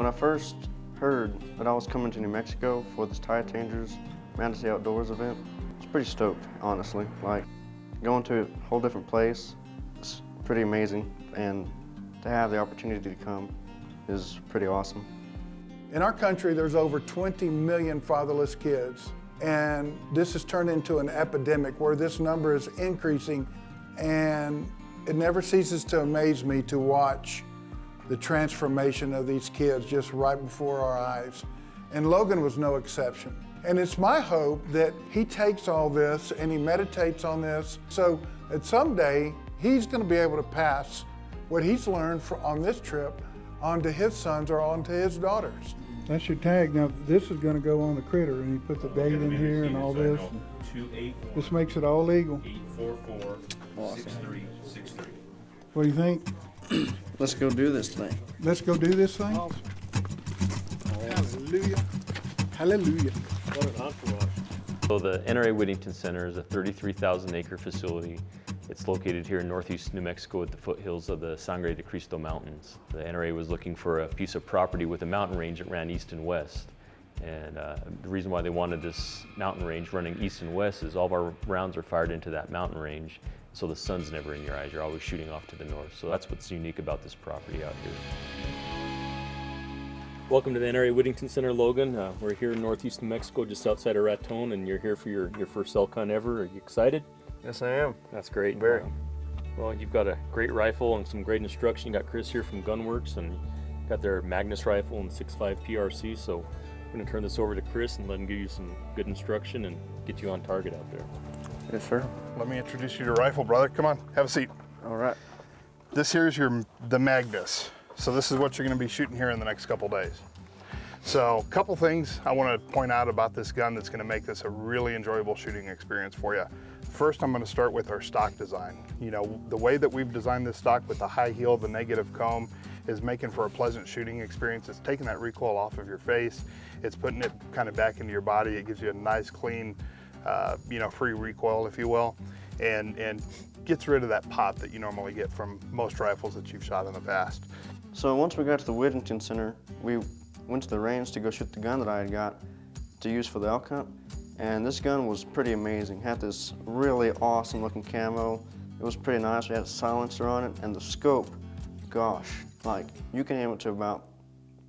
When I first heard that I was coming to New Mexico for this Tire Changers Majesty Outdoors event, I was pretty stoked, honestly. Like, going to a whole different place is pretty amazing, and to have the opportunity to come is pretty awesome. In our country, there's over 20 million fatherless kids, and this has turned into an epidemic where this number is increasing, and it never ceases to amaze me to watch the transformation of these kids just right before our eyes. And Logan was no exception. And it's my hope that he takes all this and he meditates on this so that someday he's going to be able to pass what he's learned on this trip onto his sons or onto his daughters. That's your tag. Now, this is going to go on the critter, and you put the date in here and all this. 281. This makes it all legal. 844 6363. What do you think? Let's go do this thing. Let's go do this thing? Hallelujah. Hallelujah. What an entourage. So the NRA Whittington Center is a 33,000 acre facility. It's located here in northeast New Mexico at the foothills of the Sangre de Cristo Mountains. The NRA was looking for a piece of property with a mountain range that ran east and west. And the reason why they wanted this mountain range running east and west is all of our rounds are fired into that mountain range, so the sun's never in your eyes. You're always shooting off to the north. So that's what's unique about this property out here. Welcome to the NRA Whittington Center, Logan. We're here in northeast New Mexico, just outside of Raton, and you're here for your first elk hunt ever. Are you excited? Yes, I am. That's great. Very. Well, you've got a great rifle and some great instruction. You got Chris here from Gunwerks, and got their Magnus rifle and 6.5 PRC. So we're going to turn this over to Chris and let him give you some good instruction and get you on target out there. Yes, sir. Let me introduce you to your rifle, brother. Come on, have a seat. All right. This here is the Magnus. So this is what you're going to be shooting here in the next couple days. So a couple things I want to point out about this gun that's going to make this a really enjoyable shooting experience for you. First, I'm going to start with our stock design. You know, the way that we've designed this stock with the high heel, the negative comb, is making for a pleasant shooting experience. It's taking that recoil off of your face. It's putting it kind of back into your body. It gives you a nice, clean, you know, free recoil, if you will, and gets rid of that pop that you normally get from most rifles that you've shot in the past. So once we got to the Whittington Center, we went to the range to go shoot the gun that I had got to use for the elk hunt. And this gun was pretty amazing. It had this really awesome looking camo. It was pretty nice. We had a silencer on it, and the scope, gosh, like you can aim it to about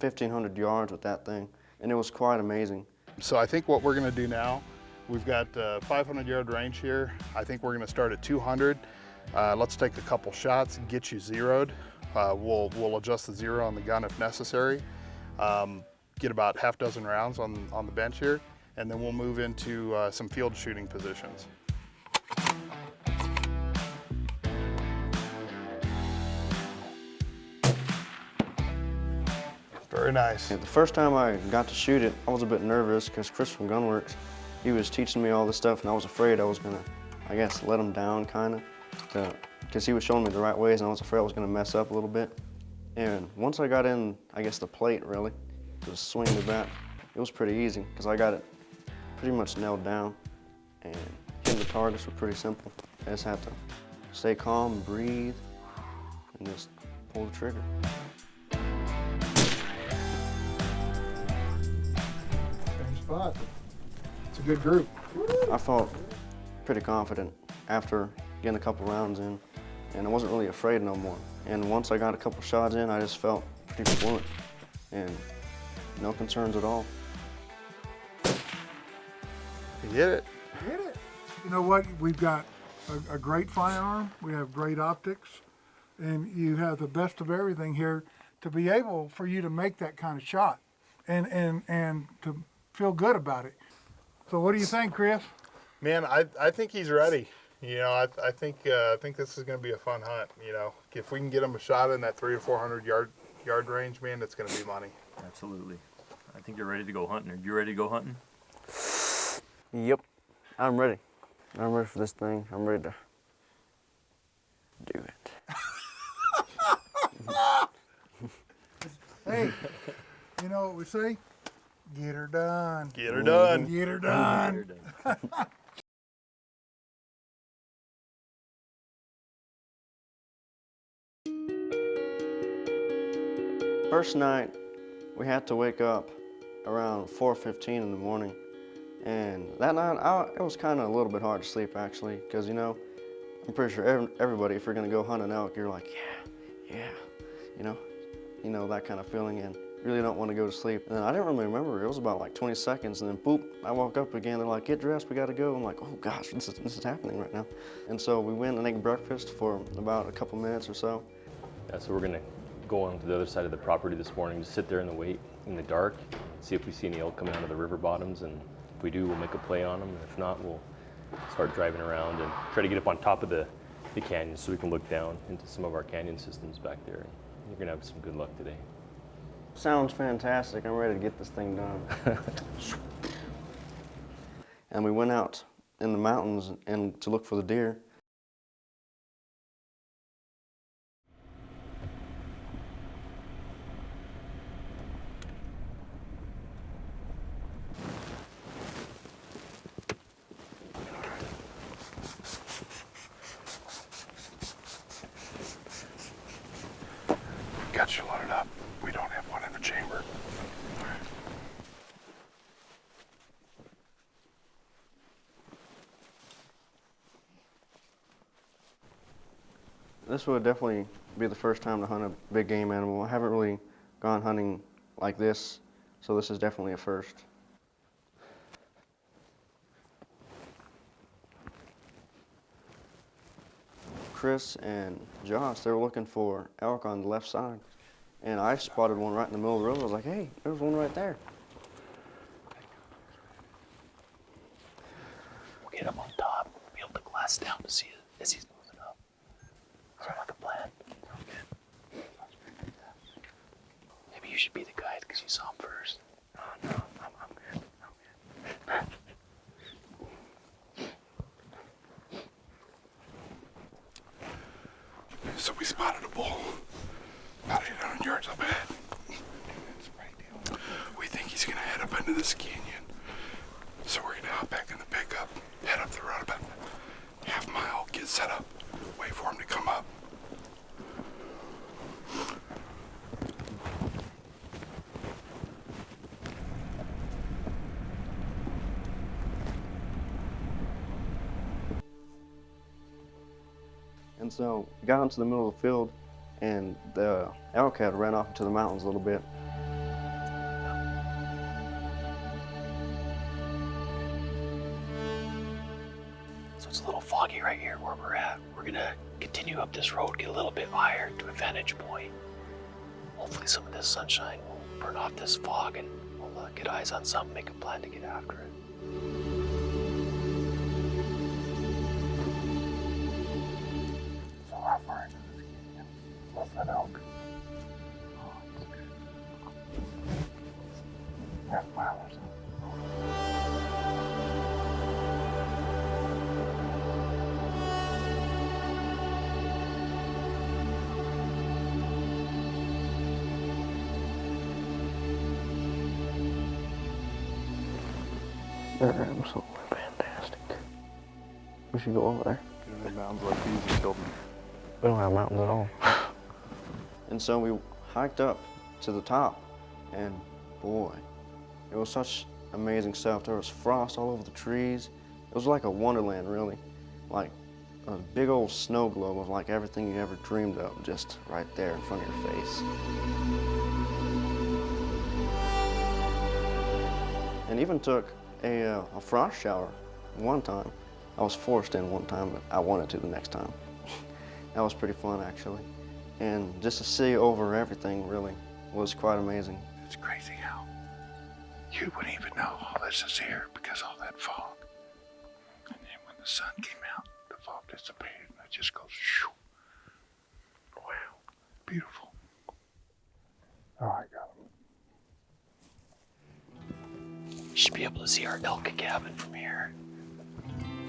1,500 yards with that thing. And it was quite amazing. So I think what we're going to do now, we've got 500 yard range here. I think we're going to start at 200. Let's take a couple shots and get you zeroed. We'll adjust the zero on the gun if necessary. Get about half dozen rounds on the bench here, and then we'll move into some field shooting positions. Very nice. And the first time I got to shoot it, I was a bit nervous because Chris from Gunwerks, he was teaching me all this stuff, and I was afraid I was gonna, I guess, let him down kind of, because he was showing me the right ways, and I was afraid I was gonna mess up a little bit. And once I got in, I guess the plate really, to swing the bat, it was pretty easy because I got it pretty much nailed down, and hitting the targets were pretty simple. I just had to stay calm, breathe, and just pull the trigger. Same spot. It's a good group. I felt pretty confident after getting a couple rounds in, and I wasn't really afraid no more. And once I got a couple shots in, I just felt pretty fluent, and no concerns at all. You hit it. Hit it. You know what? We've got a great firearm. We have great optics, and you have the best of everything here to be able for you to make that kind of shot and to feel good about it. So what do you think, Chris? Man, I think he's ready. You know, I think this is going to be a fun hunt. You know, if we can get him a shot in that 300 to 400 yard range, man, it's going to be money. Absolutely. I think you're ready to go hunting. Are you ready to go hunting? Yep, I'm ready. I'm ready for this thing. I'm ready to do it. Hey, you know what we say? Get her done. Get her done. Get her done. First night, We had to wake up around 4:15 in the morning. And that night, it was kind of a little bit hard to sleep actually, because you know, I'm pretty sure everybody, if you're gonna go hunt an elk, you're like, yeah, you know that kind of feeling, and really don't want to go to sleep. And then I didn't really remember. It was about like 20 seconds, and then boop, I woke up again. They're like, get dressed, we gotta go. I'm like, oh gosh, this is happening right now. And so we went and ate breakfast for about a couple minutes or so. Yeah, so we're gonna go on to the other side of the property this morning, just sit there in the dark, see if we see any elk coming out of the river bottoms, and if we do, we'll make a play on them. And if not, we'll start driving around and try to get up on top of the canyon so we can look down into some of our canyon systems back there. You're gonna have some good luck today. Sounds fantastic. I'm ready to get this thing done. And we went out in the mountains and to look for the deer. Got you loaded up. We don't have one in the chamber. This would definitely be the first time to hunt a big game animal. I haven't really gone hunting like this, so this is definitely a first. Chris and Josh, they were looking for elk on the left side, and I spotted one right in the middle of the road. I was like, hey, there's one right there. We'll get him on top, be able to glass down to see it as he's moving up. Sound like a plan? Okay. Maybe you should be the guide because you saw him first. Oh, no, I'm good. I'm good. So we spotted a bull about 800 yards up ahead. We think he's gonna head up into this canyon. So we're gonna hop back in the pickup, head up the road about half a mile, get set up, wait for him to come up. And so we got into the middle of the field, and the elk had ran off into the mountains a little bit. So it's a little foggy right here where we're at. We're gonna continue up this road, get a little bit higher to a vantage point. Hopefully some of this sunshine will burn off this fog and we'll get eyes on something, make a plan to get after it. So how far into this canyon was that elk? Oh, it's good. Half a mile or so. They're absolutely fantastic. We should go over there. Getting in mountains like these, you killed me. We don't have mountains at all. And so we hiked up to the top, and boy, it was such amazing stuff. There was frost all over the trees. It was like a wonderland, really. Like a big old snow globe of like everything you ever dreamed of, just right there in front of your face. And even took a frost shower one time. I was forced in one time, but I wanted to the next time. That was pretty fun, actually. And just to see over everything really was quite amazing. It's crazy how you wouldn't even know all this is here because of all that fog. And then when the sun came out, the fog dissipated and it just goes shoo. Wow, beautiful. Oh, I got him. You should be able to see our elk cabin from here.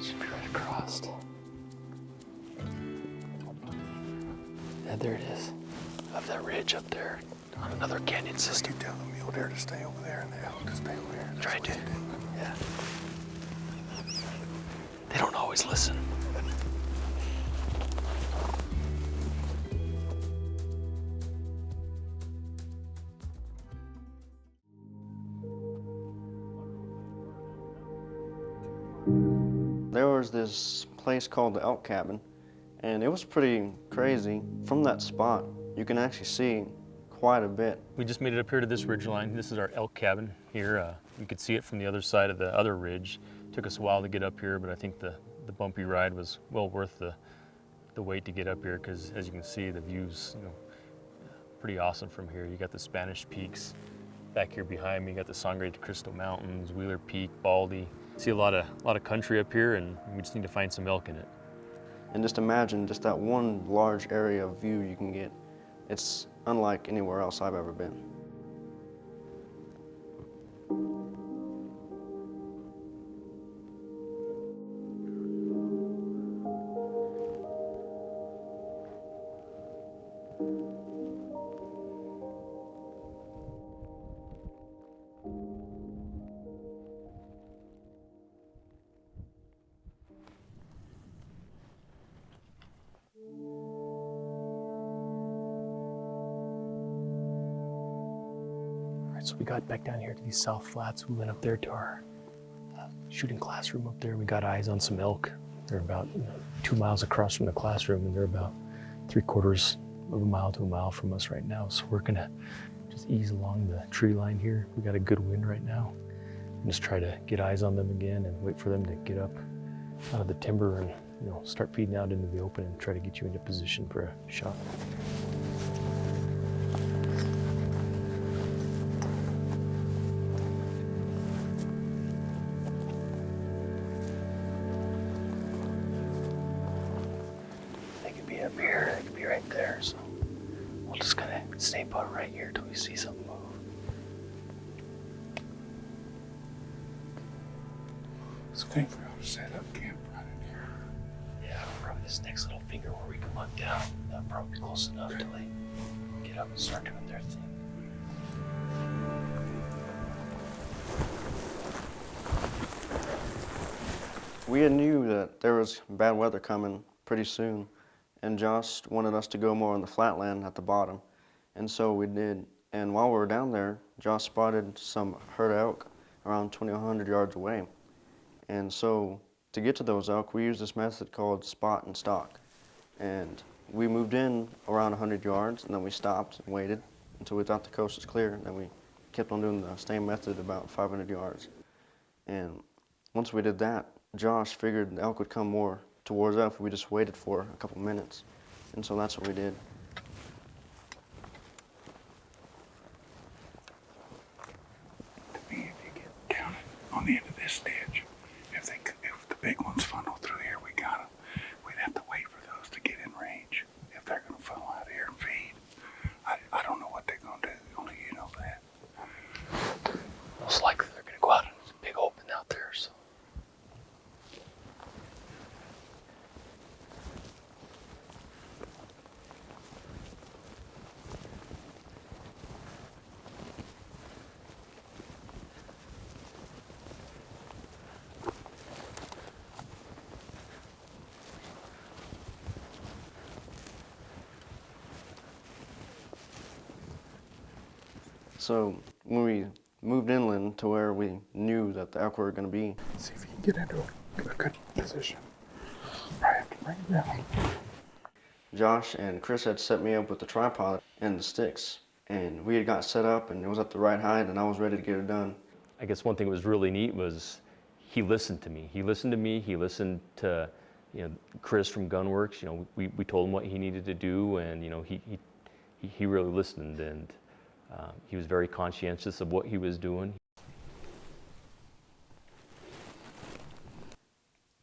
Should be right across. Yeah, there it is. Up that ridge up there on another canyon system. You tell the mule deer to stay over there and the elk to stay over here. Try to. Yeah. They don't always listen. was this place called the Elk Cabin, and it was pretty crazy. From that spot, you can actually see quite a bit. We just made it up here to this ridge line. This is our elk cabin here. You could see it from the other side of the other ridge. Took us a while to get up here, but I think the bumpy ride was well worth the wait to get up here, because as you can see, the view's pretty awesome from here. You got the Spanish Peaks back here behind me. You got the Sangre de Cristo Mountains, Wheeler Peak, Baldy. See a lot of country up here, and we just need to find some elk in it. And just imagine just that one large area of view you can get. It's unlike anywhere else I've ever been. So we got back down here to these south flats. We went up there to our shooting classroom up there. We got eyes on some elk. They're about 2 miles across from the classroom, and they're about 3/4 of a mile to a mile from us right now. So we're gonna just ease along the tree line here. We got a good wind right now. And just try to get eyes on them again and wait for them to get up out of the timber and start feeding out into the open and try to get you into position for a shot. Up here, it could be right there, so we'll just kind of stay put right here till we see something move. So I think we ought to set up camp right in here. Yeah, probably this next little finger where we can look down. That'll probably be close enough till they get up and start doing their thing. We knew that there was bad weather coming pretty soon, and Josh wanted us to go more on the flatland at the bottom, and so we did. And while we were down there, Josh spotted some herd of elk around 2,100 yards away. And so to get to those elk, we used this method called spot and stalk. And we moved in around 100 yards, and then we stopped and waited until we thought the coast was clear, and then we kept on doing the same method about 500 yards. And once we did that, Josh figured the elk would come more towards us if we just waited for a couple minutes. And so that's what we did. To me, if you get counted on the end of this ditch, if the big ones funnel through here, we got them. We'd have to wait for those to get in range. If they're going to funnel out here and feed, I don't know what they're going to do. Only you know that. Most likely they're going to go out in a big open out there, so. So when we moved inland to where we knew that the elk were going to be, See if you can get into a good position. Probably have to bring it down. Josh and Chris had set me up with the tripod and the sticks, and we had got set up and it was at the right height, and I was ready to get it done. I guess one thing that was really neat was he listened to me. He listened to me. He listened to Chris from Gunwerks. We told him what he needed to do, and he really listened, and he was very conscientious of what he was doing.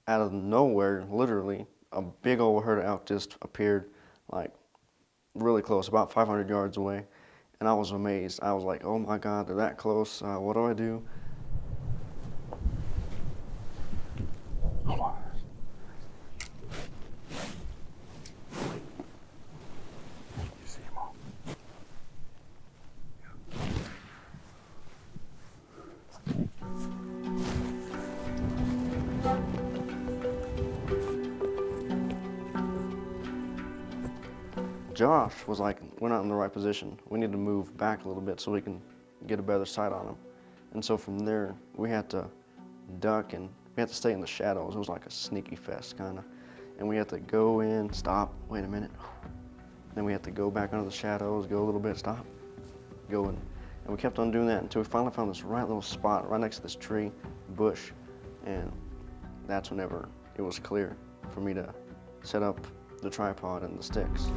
Out of nowhere, literally, a big old herd of elk just appeared, like really close, about 500 yards away. And I was amazed. I was like, oh my God, they're that close. What do I do? Hold on. You see them all? Josh was like, we're not in the right position. We need to move back a little bit so we can get a better sight on them. And so from there, we had to duck and we had to stay in the shadows. It was like a sneaky fest kind of. And we had to go in, stop, wait a minute. Then we had to go back under the shadows, go a little bit, stop, go in. And we kept on doing that until we finally found this right little spot right next to this tree, bush. And that's whenever it was clear for me to set up the tripod and the sticks.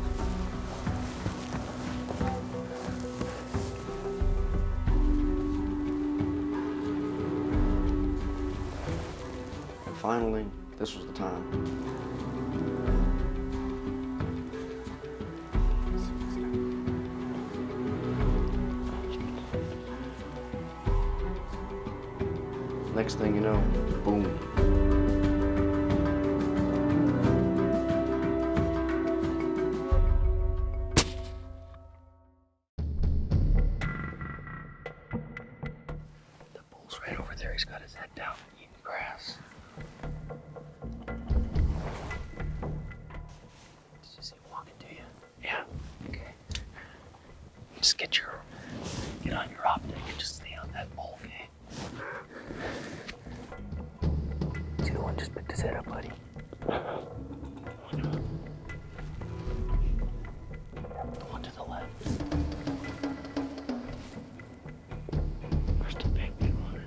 And finally, this was the time. Next thing you know, boom. The bull's right over there. He's got his head down, eating grass. Did you see him walking to you? Yeah. Okay. Just get on your optic and just stay on that bull, okay? See the one just picked his head up, buddy? The one to the left. There's the big one.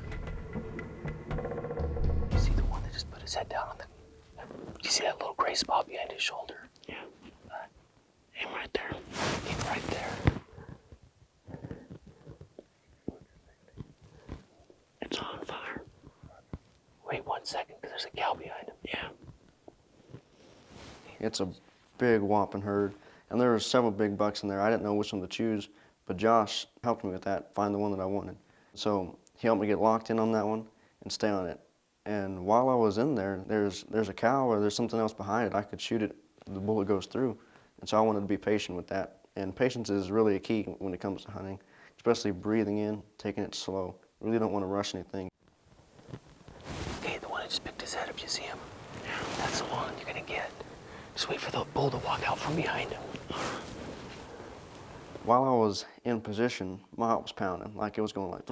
You see the one that just put his head down on the... You see that little gray spot behind his shoulder? Yeah. Aim right there. Aim right there. It's on fire. Wait 1 second, because there's a cow behind him. Yeah. It's a big whopping herd, and there were several big bucks in there. I didn't know which one to choose, but Josh helped me with that, find the one that I wanted. So he helped me get locked in on that one and stay on it. And while I was in there, there's a cow or there's something else behind it. I could shoot it, the bullet goes through. And so I wanted to be patient with that. And patience is really a key when it comes to hunting, especially breathing in, taking it slow. You really don't want to rush anything. Okay, the one that just picked his head up, you see him? Yeah. That's the one you're gonna get. Just wait for the bull to walk out from behind him. While I was in position, my heart was pounding, like it was going like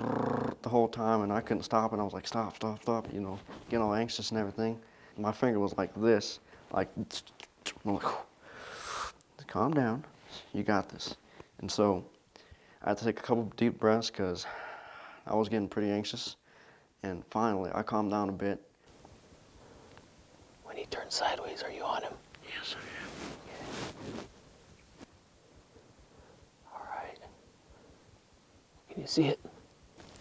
the whole time, and I couldn't stop it. I was like, stop, stop, stop, you know, getting all anxious and everything. My finger was like this, like, I'm like, calm down, you got this. And so I had to take a couple deep breaths because I was getting pretty anxious. And finally, I calmed down a bit. When he turns sideways, are you on him? Yes, I am. Okay. All right. Can you see it?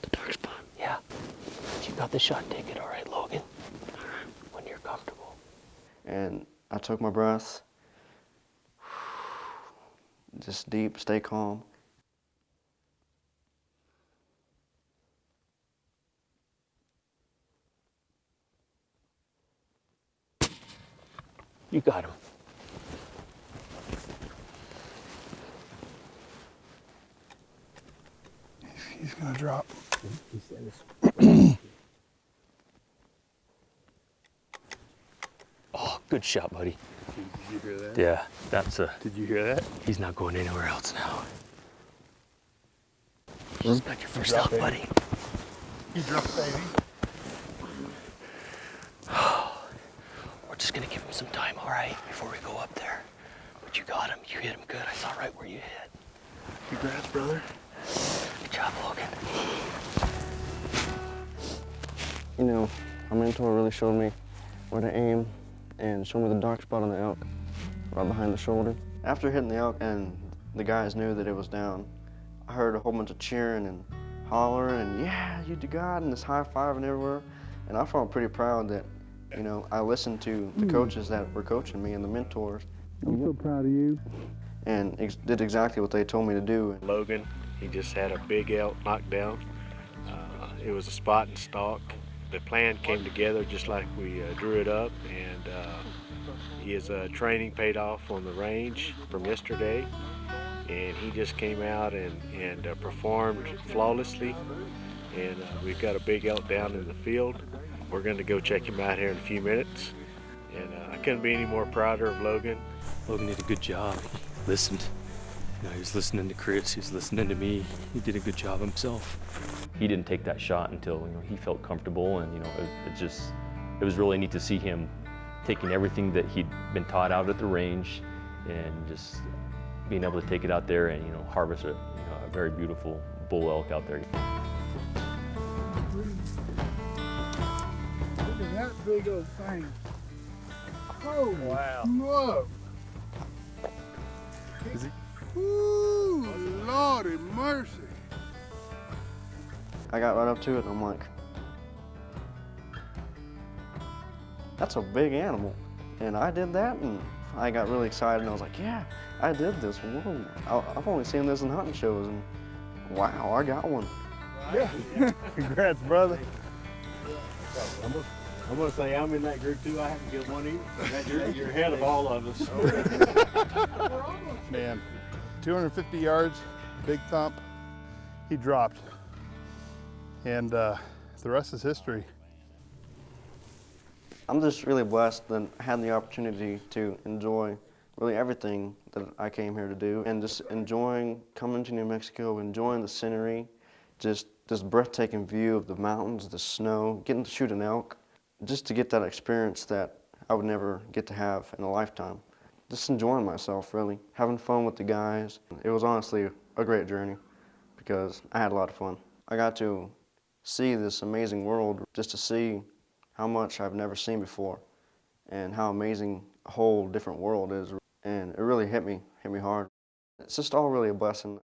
The dark spot? Yeah. If you got the shot, take it, all right, Logan? All right. When you're comfortable. And I took my breath, just deep, stay calm. You got him. He's gonna drop. Oh, good shot, buddy. Did you hear that? Yeah, that's a... Did you hear that? He's not going anywhere else now. Respect your first out, buddy. You dropped, baby. We're just gonna give him some time, all right, before we go up there. But you got him. You hit him good. I saw right where you hit. Congrats, brother. Good job, Logan. You know, my mentor really showed me where to aim and showed me the dark spot on the elk, right behind the shoulder. After hitting the elk and the guys knew that it was down, I heard a whole bunch of cheering and hollering and yeah, you got it, and this high-fiving everywhere. And I felt pretty proud that, you know, I listened to the coaches that were coaching me and the mentors. I'm so proud of you. And did exactly what they told me to do. Logan, he just had a big elk knocked down. It was a spot and stalk. The plan came together just like we drew it up, and his training paid off on the range from yesterday, and he just came out and performed flawlessly, and we've got a big elk down in the field. We're going to go check him out here in a few minutes, and I couldn't be any more prouder of Logan. Logan did a good job. He listened. You know, he was listening to Chris. He was listening to me. He did a good job himself. He didn't take that shot until he felt comfortable, and it it was really neat to see him taking everything that he'd been taught out at the range and just being able to take it out there and, harvest a very beautiful bull elk out there. Look at that big old thing. Oh, Wow. whoa. Is he? Ooh, Lordy mercy. I got right up to it and I'm like, that's a big animal. And I did that and I got really excited and I was like, yeah, I did this. Whoa. I've only seen this in hunting shows and wow, I got one. Yeah. Congrats, brother. I'm gonna say I'm in that group too. I haven't killed one either. You're ahead of all of us. Man, 250 yards, big thump. He dropped. And the rest is history. I'm just really blessed that I had the opportunity to enjoy really everything that I came here to do and just enjoying coming to New Mexico, enjoying the scenery, just this breathtaking view of the mountains, the snow, getting to shoot an elk, just to get that experience that I would never get to have in a lifetime. Just enjoying myself, really, having fun with the guys. It was honestly a great journey because I had a lot of fun. I got to see this amazing world, just to see how much I've never seen before and how amazing a whole different world is. And it really hit me hard. It's just all really a blessing.